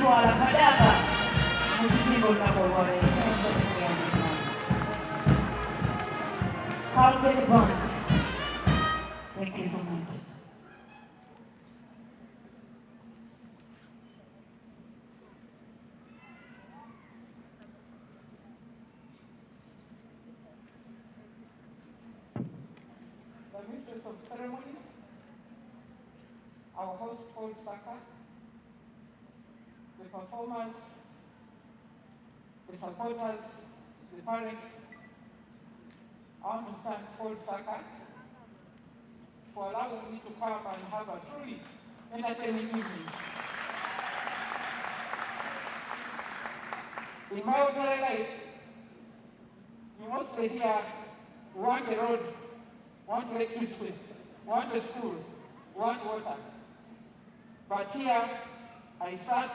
Twala Kadaga, Bujingo number 1 in 10 seconds. Come take a run. Thank you so much. The mistress of ceremonies, our host Paul Saaka, the performers, the supporters, the parents. I want to thank Paul Saaka for allowing me to come and have a truly entertaining evening. In my ordinary life, you mostly hear, we want a road, want electricity, want a school, want water. But here, I sat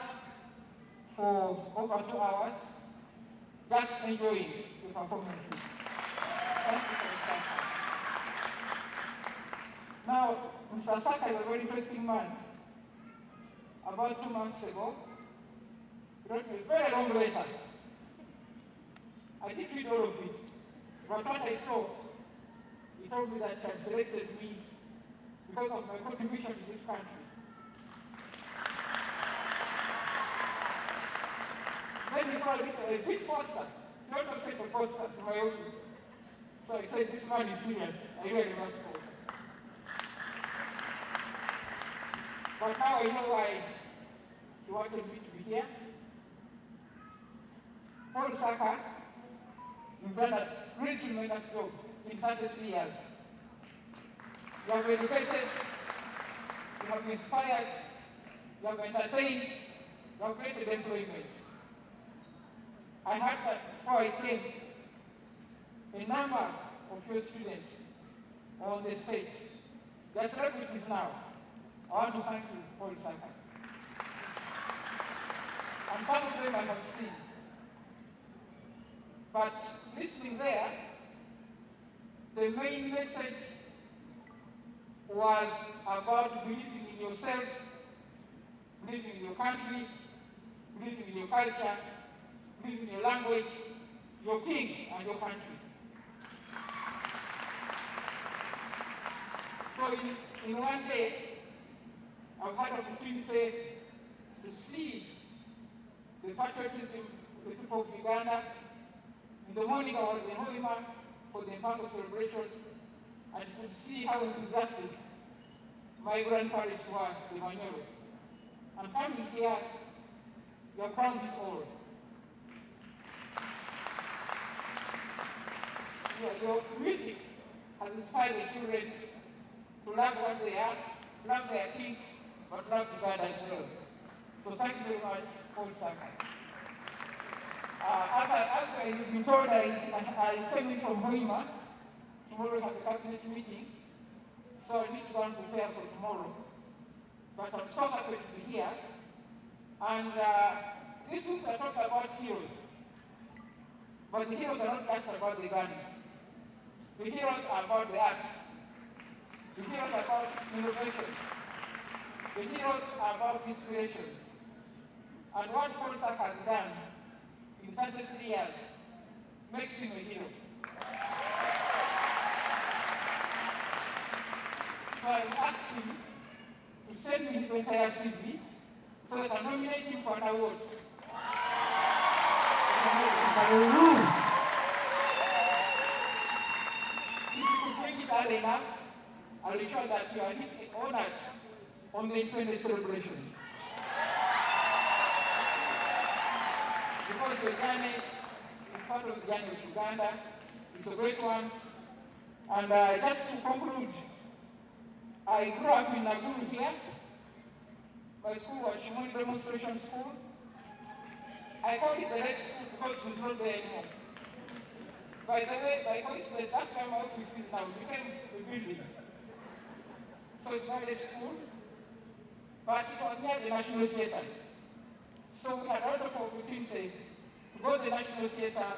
for over 2 hours, just enjoying the performances. Thank you for the Saaka. Now, Mr. Saaka is a very interesting man. About 2 months ago, he wrote me a very long letter. I didn't read all of it, but what I saw, he told me that he had selected me because of my contribution to this country. Then he found a big poster. He also sent a poster to my office. So I said, this man is serious. I really must go. But now I know why he wanted me to be here. Paul Saaka, you've done a really tremendous job in 33 years. You have educated, you have inspired, you have entertained, you have created employment. I heard that before I came, a number of your students are on the stage. They are celebrities now. I want to thank you, Paul Saaka. And some of them I have seen. But listening there, the main message was about believing in yourself, believing in your country, believing in your culture, believing in your language, your king and your country. So in one day, I've had an opportunity to see the patriotism of the people of Uganda. In the morning I was in Hoima for the Mpango celebrations, and you could see how enthusiastic my grandparents were, the Manyoro. And coming here, you have crowned it all. Your music has inspired the children to love what they are, love their king, but love Uganda as well. So thank you very much, Paul Saaka. As you've been told, I came in from Hoima. Tomorrow we have a cabinet meeting, so I need to go and prepare for tomorrow. But I'm so happy to be here. And this week I talked about heroes. But the heroes are not just about the gun. The heroes are about the arts. The heroes are about innovation. The heroes are about inspiration. And what Paul Saaka has done in 33 years makes him a hero. So I asked him to send me his entire CV so that I nominate him for an award. If you could bring it early enough, I'll ensure that you are honored on the Independence celebrations. Because the journey is part of the journey of Uganda. It's a great one. And just to conclude, I grew up in Naguru here. My school was Shimoni Demonstration School. I call it the Red School because it's not there anymore. By the way, by coincidence, that's where my office is now. It became a building. So it's not Red School, but it was near the National Theatre. So we had a lot of opportunity to go to the National Theatre,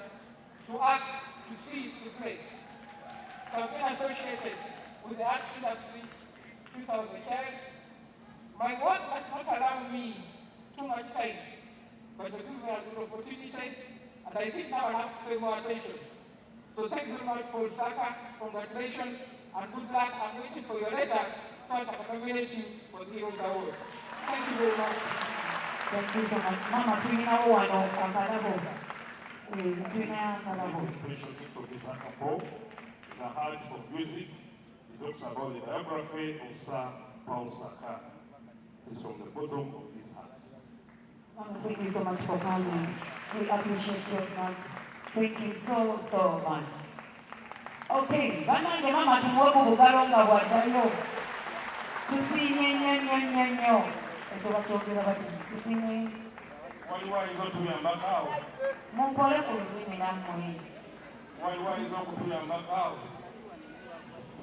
to act, to see, to play. So I've been associated with the arts industry since I was a child. My work does not allow me too much time but you're giving me a good opportunity, and I think now I have to pay more attention. So thank you very much for Saaka. Congratulations and good luck. I'm waiting for your letter so I can nominate you for the Heroes Award. Thank you very much. Thank you so much. Mama, Kadaga. This special gift from Mr. Kato, the heart of music. He talks about the biography of Sir Paul Saaka. It is from the bottom of his heart. Mama, thank you so much for coming. We appreciate so much. Thank you so much. Okay, banange mama tumuwe ku bugalo nga bwaddayo. Tusiimye nnyo. Ekyo batwogera bati tusiimye. Waliwo ayinza otuyambako awo. Mumpole ku lulimi nammwe. Waliwo ayinza okutuyambako awo.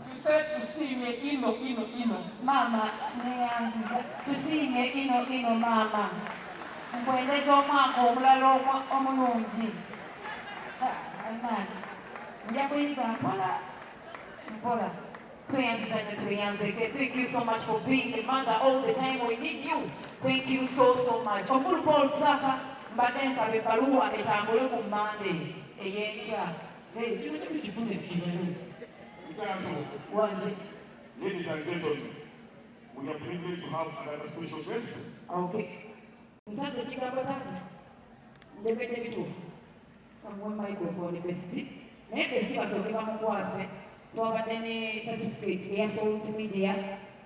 You said tusiimye ino. Mama neyanziza. Tusiimye ino mama. Nkwendeza omwaka omulala omulungi. Nja kuyiga mpola. Thank you so much for being the mother all the time. We need you. Thank you so much. Omulu Paul Saaka mbadde nsaba ebbaluwa etambule ku Monday ey'enkya. Kino kifunde kikimanyi. Wanje. Ladies and gentlemen, we are privileged to have another special guest. Okay. Nsanze ekigambo tange. Ndegedde bituufu. Kamuwe microphone besti. Naye besti basooke bamukwase. Twabadde ne certificate eya Salt Media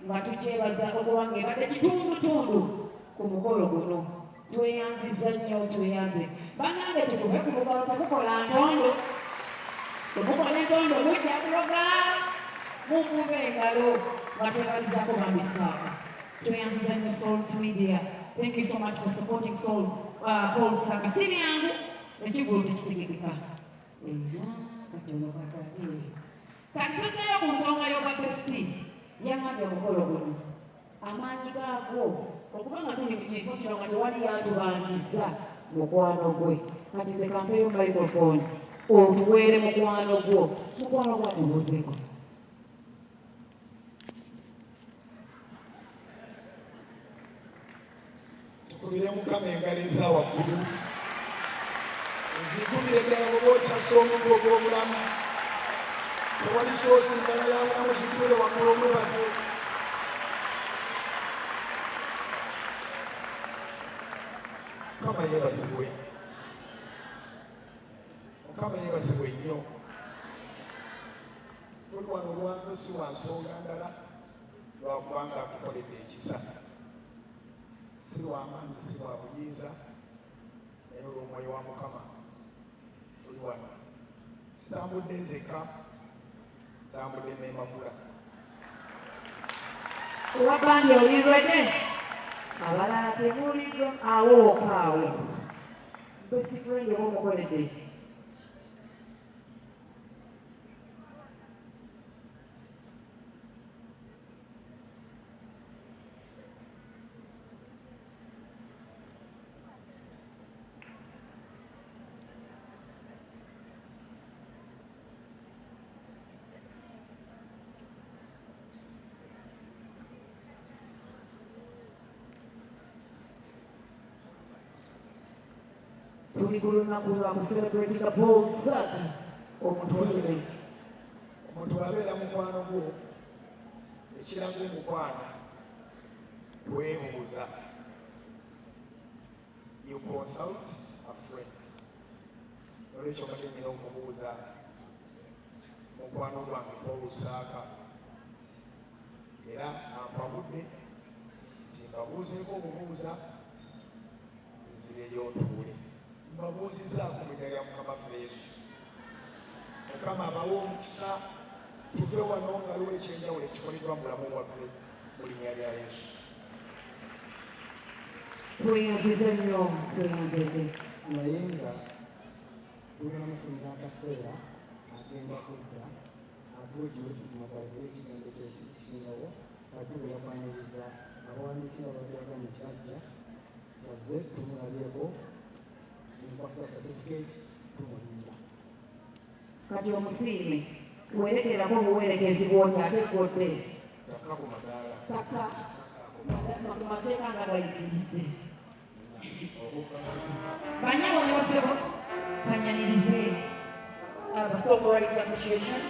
nga tukyebaza okubanga ebadde kitundutundu ku mukolo guno. Tweyanziza nnyo. Bannange tukube ku mukolo temukola ntondo. Temukola entondo mujja kuloga. Mukube engalo nga twebalizako bambi Saaka. Tweyanziza nnyo Salt Media. Thank you so much for supporting Paul Saaka. Siri yangu ekigulu tekitegekeka. Katono kakati. Kati tuzeeyo ku nsonga y'obwapesiti yangambye omukolo guno. Amaanyi gaagwo okuba nga tuli mu kifo kino nga tewali yatubangiza mukwano gwe. Kati nze kampeeyo microphone otuweere mukwano gwo. Mukwano gwo atubuuzeeko. Tukubire Mukama engalo eza waggulu. Zikubire ddala bw'oba okyassa omuntu ogw'obulamu. Tewali ky'osinkana y'abulamu kituule waggulu omwebaze. Mukama yeebazibwe. Mukama yeebazibwe nnyo. Tuli wano olwangu si wa nsonga ndala lwakubanga atukoledde ekisa. Si lwa maanyi si lwa buyinza naye olw'omwoyo wa Mukama tuli wano. Sitambudde nzekka, ntambudde n'emagula. Wabandi olirwedde abalala tebuuliddwa awo okaawo. Best friend oba omukoledde. Tuli ku lunaku lwa kucelebratinga Paul Saaka omutume. Omuntu abeera mukwano gwo ekiraga omukwano weebuuza. You consult a friend. Olwekyo kati nnyina okubuuza mukwano gwange Paul Saaka era ampabudde nti mbabuuzeeko obubuuza nzireyo ntuule. Mbabuuzizzaako mu linnya lya Mukama waffe Yesu. Mukama abawe omukisa tuve wano nga waliwo ekyenjawulo ekikoleddwa mu bulamu bwaffe mu linnya lya Yesu. Tweyanzize nnyo. Naye nga tulina mufunira akaseera agenda kudda atuwe kiwe kitumagalagera ekigambo kyekisingawo atubera kwaniriza abawandiisi abagiraga nti ajja tazze tumulabyeko tumukwasira certificate tumulinda. Kati omusiime werekerako obuwerekezi bwoti ate kodde. Taka ku madaala. Taka. Mateeka nga gayitiridde. Banyawo ne basebo kanyanirize Songwriting Association